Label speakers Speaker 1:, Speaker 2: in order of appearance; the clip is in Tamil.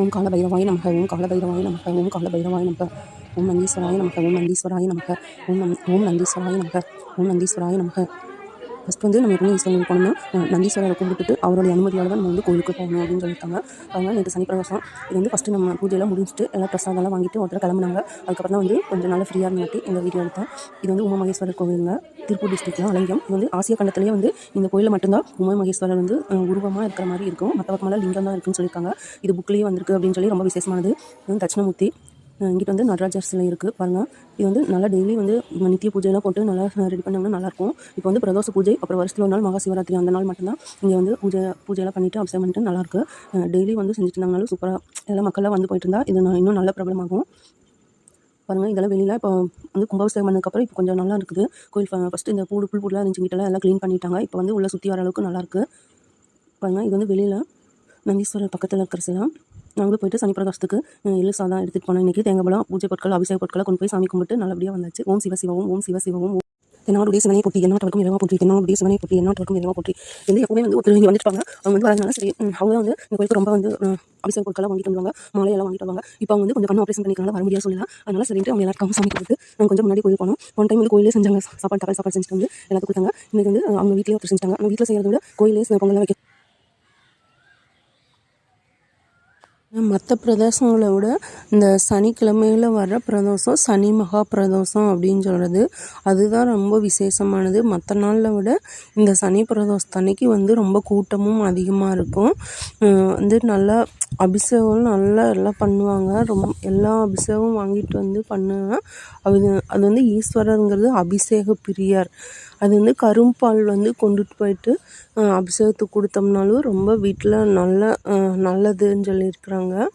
Speaker 1: ஓம் கால பைரவாய நமக ஓம் கால பைரவாய நமக ஓம் கால பைரவாய நமக ஓம் நந்தீஸ்வராய நமக ஓம் நந்தீஸ்வராய நமக ஓம் நந்தீஸ்வராய நமக ஓம் நந்தீஸ்வராய நமக. ஃபஸ்ட் வந்து நம்ம எப்பவுமே ஈஸ்வரன் போனோம்னா நந்தீஸ்வரரை கும்பிட்டுட்டு அவருடைய அனுமதியோடு தான் நம்ம வந்து கோயிலுக்கு போகணும் அப்படின்னு சொல்லியிருக்காங்க. அதனால் நேற்று சனி பிரதோஷம் இது வந்து ஃபஸ்ட்டு நம்ம பூஜையெல்லாம் முடிச்சுட்டு எல்லாம் பிரசாதெல்லாம் வாங்கிட்டு ஒருத்தர் கிளம்புனாங்க. அதுக்கப்புறம் தான் வந்து கொஞ்சம் நாள் ஃப்ரீயாக இருந்துட்டு இந்த வீடியோ எடுத்தேன். இது வந்து உமா மகேஸ்வரர் கோவிலுங்க, திருப்பூர் டிஸ்ட்ரிக்ட்ல அலங்கியம். இது வந்து ஆசிய கண்டத்திலேயே வந்து இந்த கோயிலில் மட்டும்தான் உமா மகேஸ்வரர் வந்து உருவமாக இருக்கிற மாதிரி இருக்கும். மற்ற பக்கமெல்லாம் லிங்கம் தான் இருக்குன்னு சொல்லியிருக்காங்க. இது புக்லேயே வந்திருக்கு அப்படின்னு சொல்லி ரொம்ப விசேஷமானது. இது வந்து தட்சிணமூர்த்தி. இங்கிட்ட வந்து நடராஜர் சிலை இருக்குது பாருங்கள். இது வந்து நல்லா டெய்லி வந்து நித்திய பூஜையெல்லாம் போட்டு நல்லா ரெடி பண்ணோம்னா நல்லாயிருக்கும். இப்போ வந்து பிரதோஷ பூஜை, அப்புறம் வருஷத்தில் ஒரு நாள் மகா சிவராத்திரி, அந்த நாள் மட்டும்தான் இங்கே வந்து பூஜையெல்லாம் பண்ணிவிட்டு அபிஷேகம் பண்ணிட்டு நல்லாயிருக்கு. டெய்லி வந்து செஞ்சுட்டு இருந்தாங்கனாலும் சூப்பராக எல்லாம் மக்கள்லாம் வந்து போயிட்டு இருந்தால் இது இன்னும் நல்ல பிரபலமாகும். பாருங்கள், இதெல்லாம் வெளியில் இப்போ வந்து கும்பாபிஷேகம் பண்ணதுக்கப்புறம் இப்போ கொஞ்சம் நல்லா இருக்குது கோயில். ஃபஸ்ட்டு இந்த புல்லாம் இருந்துச்சுக்கிட்டலாம் எல்லாம் க்ளீன் பண்ணிட்டாங்க. இப்போ வந்து உள்ளே சுற்றி வர அளவுக்கு நல்லாயிருக்கு. பாருங்கள், இது வந்து வெளியில் நந்தீஸ்வரர் பக்கத்தில் இருக்கிற சிலை. நாங்களும் போய்ட்டு சனி பிரதோஷத்துக்கு எள்ளு சாதம் எடுத்துகிட்டு போனோம். இன்றைக்கி தேங்காய் பழம், பூஜை பொருட்கள், அபிஷேக பொருட்களை கொண்டு போய் சாமி கும்பிட்டு நல்லபடியாக வந்தாச்சு. ஓம் சிவசிவம் ஓம் சிவசிவம். தென்னாடுடைய சிவனை போற்றி எந்நாட்டவருக்கும் இறைவா போற்றி தென்னாடுடைய சிவனை போற்றி எந்நாட்டவருக்கும் இறைவா போற்றி. வந்து எப்பவுமே வந்து ஒருத்தர் இங்கே வந்துருப்பாங்க. அவங்க வந்து வரதுனால சரி அவங்க வந்து இந்த கோயிலுக்கு ரொம்ப வந்து அபிஷேக பொருட்கள்லாம் வாங்கிட்டு வருவாங்க, மாலையெல்லாம் வாங்கிட்டு வருவாங்க. இப்போ அவங்க வந்து கொஞ்சம் கண்ணு ஆப்ரேஷன் பண்ணிக்கலாம், வர முடியாது சொல்லலாம். அதனால சரிட்டு அவங்க எல்லாருக்கும் சாமி கொடுத்து நாங்கள் கொஞ்சம் முன்னாடி கோயில் போனோம். ஒன் டைம் வந்து கோயிலே செஞ்சாங்க, சாப்பாடு செஞ்சுட்டு வந்து எல்லாத்துக்கும் கொடுத்தாங்க. இன்றைக்கி வந்து அவங்க வீட்டிலே ஒருத்தர் செஞ்சாங்க. அவங்க வீட்டில் செய்கிறத விட கோயிலே பொங்கலாம் வைக்க. மற்ற பிரதோஷங்களை விட இந்த சனிக்கிழமையில் வர்ற பிரதோஷம் சனி மகா பிரதோஷம் அப்படின்னு சொல்கிறது அதுதான் ரொம்ப விசேஷமானது. மற்ற நாளில் விட இந்த சனி பிரதோஷத்தன்னைக்கு வந்து ரொம்ப கூட்டமும் அதிகமாக இருக்கும். வந்து நல்லா அபிஷேகம் நல்லா எல்லாம் பண்ணுவாங்க. எல்லா அபிஷேகமும் வாங்கிட்டு வந்து பண்ணுவேன். அது வந்து ஈஸ்வரருங்கிறது அபிஷேக பிரியர். அது வந்து கரும்பால் வந்து கொண்டுட்டு போயிட்டு அபிஷேகத்துக்கு கொடுத்தோம்னாலும் ரொம்ப வீட்டில் நல்லதுன்னு சொல்லியிருக்கிறாங்க.